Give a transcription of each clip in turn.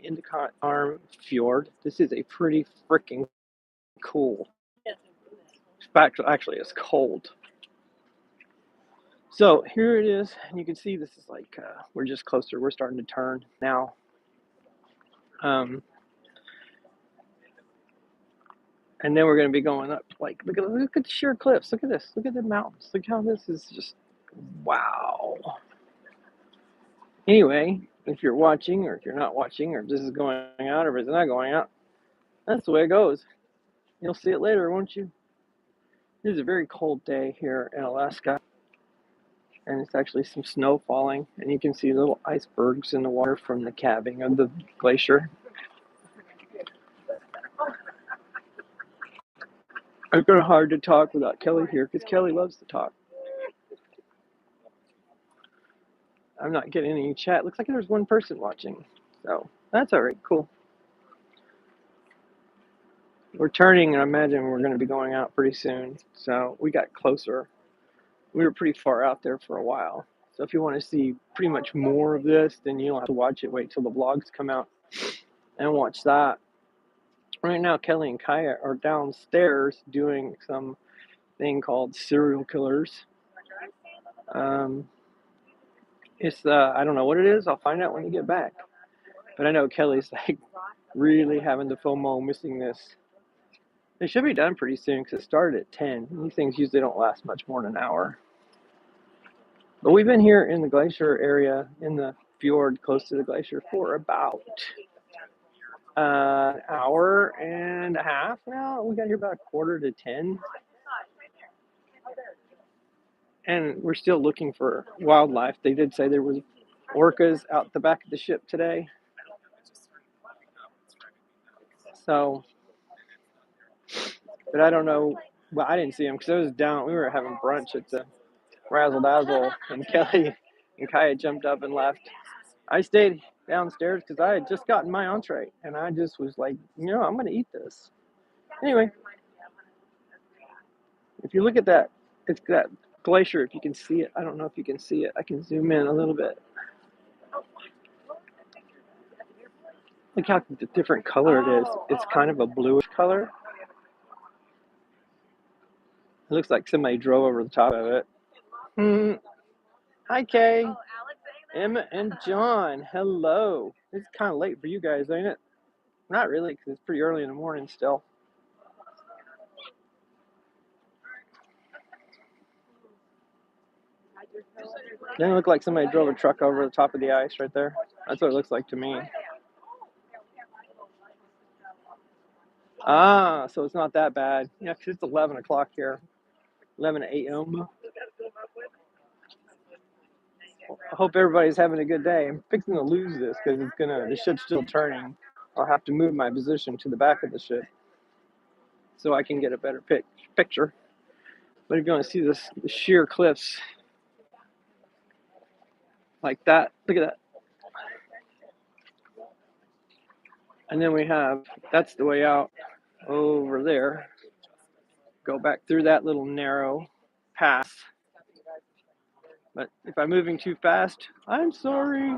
Endicott Arm Fjord. This is a pretty freaking cool. In fact, actually, it's cold. So here it is, and you can see this is like we're just closer. We're starting to turn now. And then we're going to be going up. Like look at the sheer cliffs. Look at this. Look at the mountains. Look how this is just wow. Anyway, if you're watching, or if you're not watching, or if this is going out, or if it's not going out, that's the way it goes. You'll see it later, won't you? It is a very cold day here in Alaska, and it's actually some snow falling, and you can see little icebergs in the water from the calving of the glacier. It's kind of hard to talk without Kelly here, because Kelly loves to talk. I'm not getting any chat. Looks like there's one person watching, so that's all right. Cool. We're turning, and I imagine we're going to be going out pretty soon, so we got closer. We were pretty far out there for a while. So if you want to see pretty much more of this, then you'll have to watch it. Wait till the vlogs come out and watch that. Right now, Kelly and Kaya are downstairs doing some thing called serial killers. It's I don't know what it is. I'll find out when you get back. But I know Kelly's like really having the FOMO missing this. It should be done pretty soon because it started at 10. These things usually don't last much more than an hour. But we've been here in the glacier area, in the fjord close to the glacier, for about an hour and a half now. We got here about 9:45. And we're still looking for wildlife. They did say there was orcas out the back of the ship today. So, but I don't know. Well, I didn't see them because I was down. We were having brunch at the Razzle Dazzle, and Kelly and Kaya jumped up and left. I stayed downstairs because I had just gotten my entree, and I just was like, I'm going to eat this. Anyway, if you look at that, it's that glacier, if you can see it. I don't know if you can see it. I can zoom in a little bit. Look how different color it is. It's kind of a bluish color. It looks like somebody drove over the top of it. Hi, Kay. Emma and John. Hello. It's kind of late for you guys, ain't it? Not really, because it's pretty early in the morning still. Doesn't it look like somebody drove a truck over the top of the ice right there? That's what it looks like to me. Ah, so it's not that bad. Yeah, because it's 11 o'clock here. 11 a.m. I hope everybody's having a good day. I'm fixing to lose this because the ship's still turning. I'll have to move my position to the back of the ship so I can get a better picture. But if you want to see the sheer cliffs like that, look at that. And then we have, that's the way out over there. Go back through that little narrow path. But if I'm moving too fast, I'm sorry.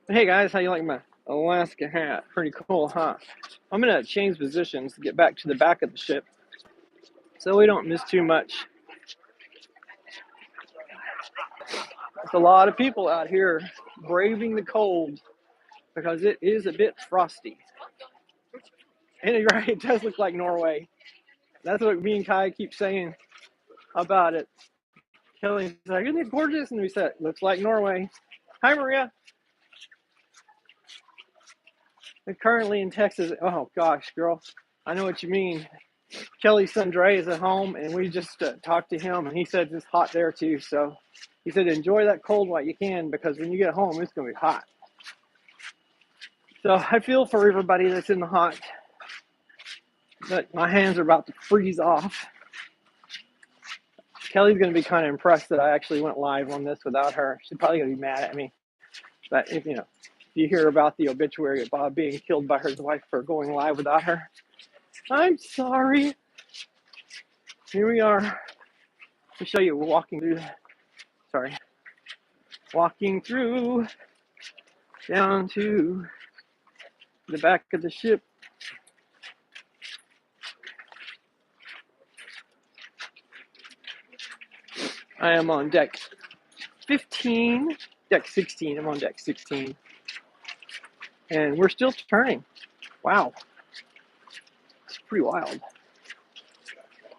But hey guys, how you like my Alaska hat? Pretty cool, huh? I'm gonna change positions to get back to the back of the ship so we don't miss too much. There's a lot of people out here braving the cold because it is a bit frosty. And right, it does look like Norway. That's what me and Kai keep saying about it. Kelly's like, isn't it gorgeous? And we said, looks like Norway. Hi, Maria. We're currently in Texas. Oh, gosh, girl. I know what you mean. Kelly's son Dre is at home, and we just talked to him, and he said it's hot there, too. So he said, enjoy that cold while you can, because when you get home, it's going to be hot. So I feel for everybody that's in the hot. But my hands are about to freeze off. Kelly's going to be kind of impressed that I actually went live on this without her. She's probably going to be mad at me. But if you hear about the obituary of Bob being killed by his wife for going live without her, I'm sorry. Here we are. Let me show you. We're walking through. Sorry. walking through down to the back of the ship. I am on deck 15, deck 16. I'm on deck 16. And we're still turning. Wow. It's pretty wild.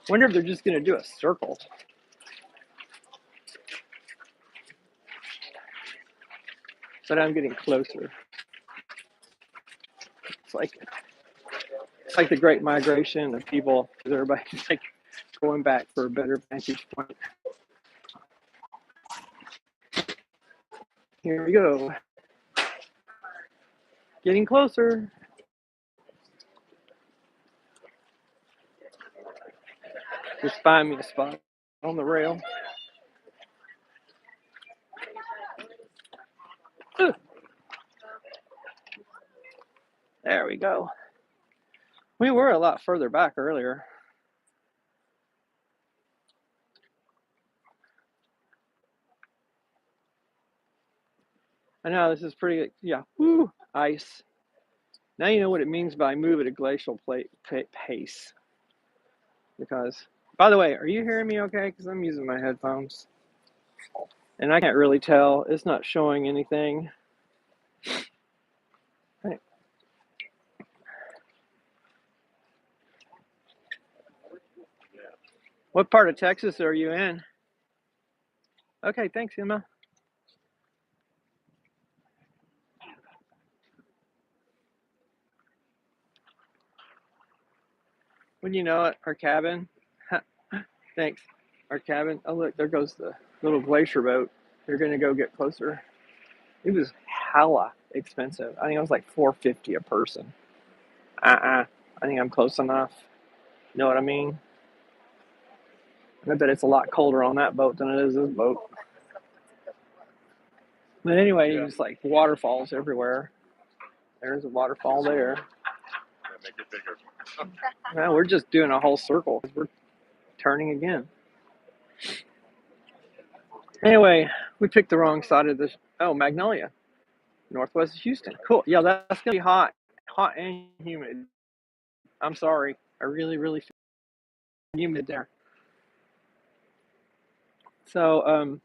Wonder if they're just going to do a circle. But I'm getting closer. It's like the Great Migration of people, because everybody's like going back for a better vantage point. Here we go. Getting closer. Just find me a spot on the rail. Ooh. There we go. We were a lot further back earlier. I know this is pretty, yeah, woo, ice. Now you know what it means by move at a glacial pace. Because, by the way, are you hearing me okay? Because I'm using my headphones. And I can't really tell. It's not showing anything. Right. What part of Texas are you in? Okay, thanks, Emma. When you know it, our cabin. Thanks. Our cabin. Oh, look, there goes the little glacier boat. They're going to go get closer. It was hella expensive. I think it was like $450 a person. I think I'm close enough. You know what I mean? I bet it's a lot colder on that boat than it is this boat. But anyway, it's like waterfalls everywhere. There's a waterfall there. Make it bigger. Well, we're just doing a whole circle because we're turning again. Anyway, we picked the wrong side of this. Oh, Magnolia, northwest of Houston. Cool. Yeah, that's gonna be hot and humid. I'm sorry. I really feel humid there. So,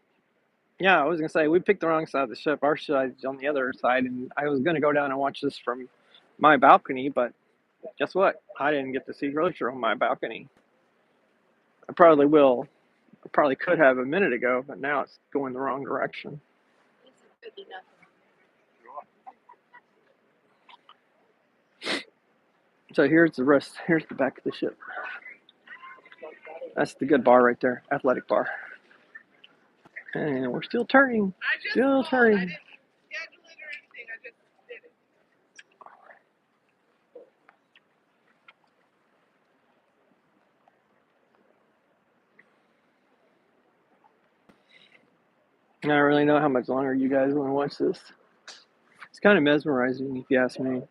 yeah, I was gonna say we picked the wrong side of the ship. Our side's on the other side, and I was gonna go down and watch this from my balcony, but guess what? I didn't get to see Glacier on my balcony. I probably will. I probably could have a minute ago, but now it's going the wrong direction. So here's the rest. Here's the back of the ship. That's the good bar right there, athletic bar. And we're still turning. Still turning. I don't really know how much longer you guys want to watch this. It's kind of mesmerizing, if you ask me.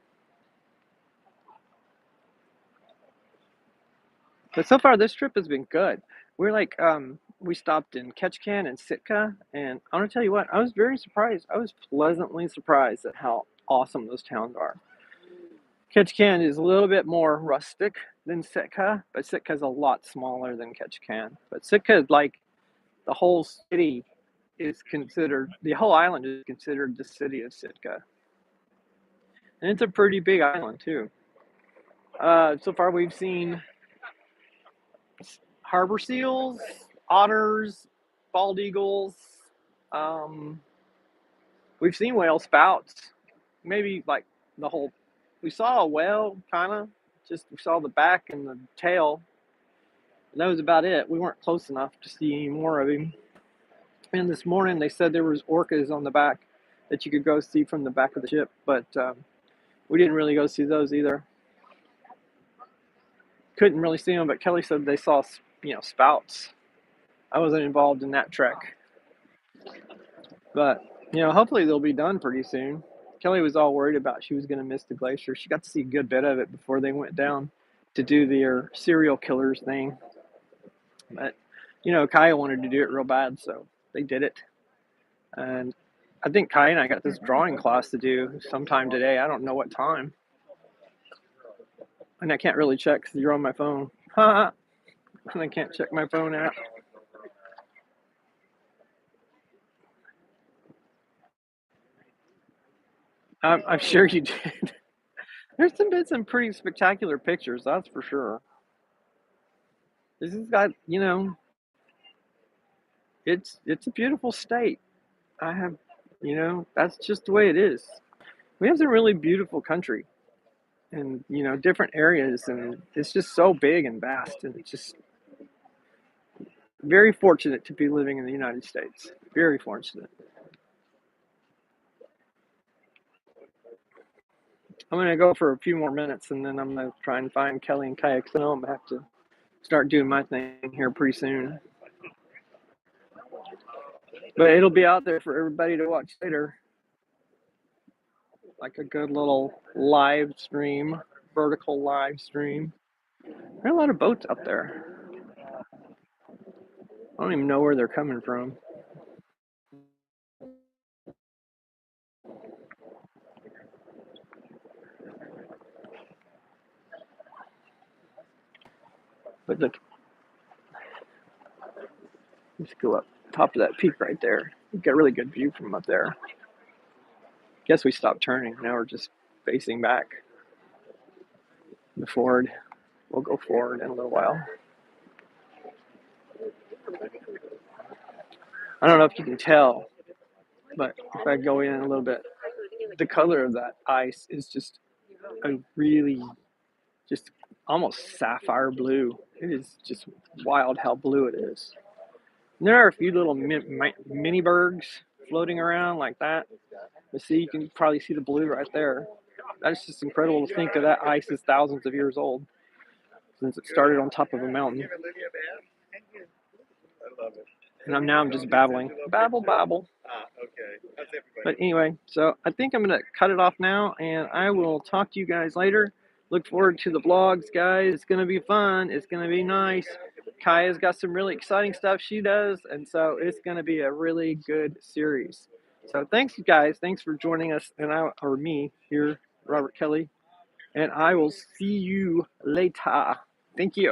But so far, this trip has been good. We're like, we stopped in Ketchikan and Sitka, and I want to tell you what, I was very surprised. I was pleasantly surprised at how awesome those towns are. Ketchikan is a little bit more rustic than Sitka, but Sitka is a lot smaller than Ketchikan. But Sitka is like the whole city is considered, the whole island is considered the city of Sitka. And it's a pretty big island, too. So far, we've seen harbor seals, otters, bald eagles. We've seen whale spouts. Maybe like the whole. We saw a whale, kind of. Just we saw the back and the tail. And that was about it. We weren't close enough to see any more of him. And this morning they said there was orcas on the back that you could go see from the back of the ship, but we didn't really go see those either. Couldn't really see them, but Kelly said they saw, spouts. I wasn't involved in that trek, but hopefully they'll be done pretty soon. Kelly was all worried about she was going to miss the glacier. She got to see a good bit of it before they went down to do their serial killers thing. But Kaya wanted to do it real bad, so they did it. And I think Kai and I got this drawing class to do sometime today. I don't know what time. And I can't really check because you're on my phone. And I can't check my phone app. I'm sure you did. There's been some pretty spectacular pictures, that's for sure. This has got, it's a beautiful state. I have, that's just the way it is. We have some really beautiful country and, different areas, and it's just so big and vast, and it's just very fortunate to be living in the United States. Very fortunate. I'm going to go for a few more minutes, and then I'm going to try and find Kelly and Kayak. I know I'm going to have to start doing my thing here pretty soon. But it'll be out there for everybody to watch later. Like a good little live stream, vertical live stream. There are a lot of boats out there. I don't even know where they're coming from. But look, let's go up top of that peak right there. You get a really good view from up there. Guess we stopped turning. Now we're just facing back. The forward. We'll go forward in a little while. I don't know if you can tell, but if I go in a little bit, the color of that ice is just a really, just almost sapphire blue. It is just wild how blue it is. And there are a few little mini bergs floating around like that. But see, you can probably see the blue right there. That's just incredible to think that that ice is thousands of years old since it started on top of a mountain. And I'm just babbling. Babble. But anyway, so I think I'm going to cut it off now, and I will talk to you guys later. Look forward to the vlogs, guys. It's going to be fun. It's going to be nice. Kaya's got some really exciting stuff she does, and so it's going to be a really good series. So thanks, you guys. Thanks for joining us, or me here, Robert Kelly. And I will see you later. Thank you.